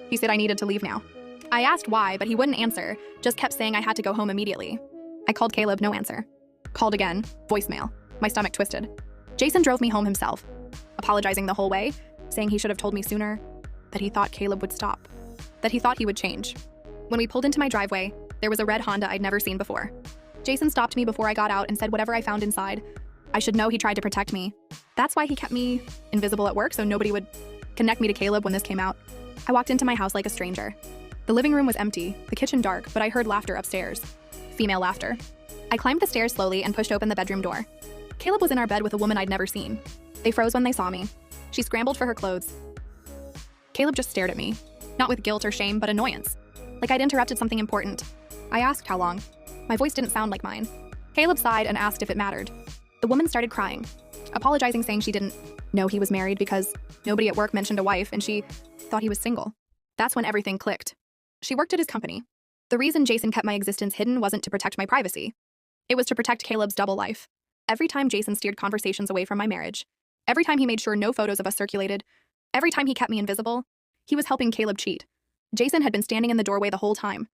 He said I needed to leave now. I asked why, but he wouldn't answer, just kept saying I had to go home immediately. I called Caleb, no answer. Called again, voicemail. My stomach twisted. Jason drove me home himself, apologizing the whole way, saying he should have told me sooner, that he thought Caleb would stop, that he thought he would change. When we pulled into my driveway, there was a red Honda I'd never seen before. Jason stopped me before I got out and said whatever I found inside, I should know he tried to protect me. That's why he kept me invisible at work so nobody would connect me to Caleb when this came out. I walked into my house like a stranger. The living room was empty, the kitchen dark, but I heard laughter upstairs. Female laughter. I climbed the stairs slowly and pushed open the bedroom door. Caleb was in our bed with a woman I'd never seen. They froze when they saw me. She scrambled for her clothes. Caleb just stared at me, not with guilt or shame, but annoyance, like I'd interrupted something important. I asked how long. My voice didn't sound like mine. Caleb sighed and asked if it mattered. The woman started crying, apologizing, saying she didn't know he was married because nobody at work mentioned a wife and she thought he was single. That's when everything clicked. She worked at his company. The reason Jason kept my existence hidden wasn't to protect my privacy. It was to protect Caleb's double life. Every time Jason steered conversations away from my marriage, every time he made sure no photos of us circulated, every time he kept me invisible, he was helping Caleb cheat. Jason had been standing in the doorway the whole time.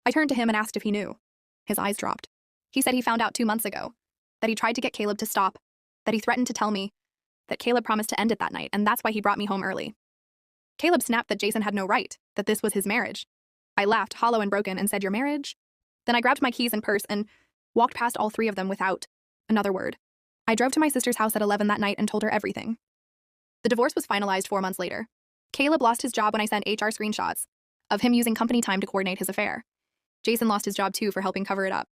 I turned to him and asked if he knew. His eyes dropped. He said he found out 2 months ago, that he tried to get Caleb to stop, that he threatened to tell me, that Caleb promised to end it that night, and that's why he brought me home early. Caleb snapped that Jason had no right, that this was his marriage. I laughed, hollow and broken, and said, "Your marriage?" Then I grabbed my keys and purse and walked past all 3 of them without another word. I drove to my sister's house at 11 that night and told her everything. The divorce was finalized 4 months later. Caleb lost his job when I sent HR screenshots of him using company time to coordinate his affair. Jason lost his job too for helping cover it up.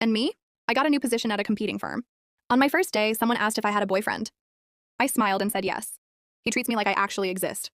And me? I got a new position at a competing firm. On my first day, someone asked if I had a boyfriend. I smiled and said yes. He treats me like I actually exist.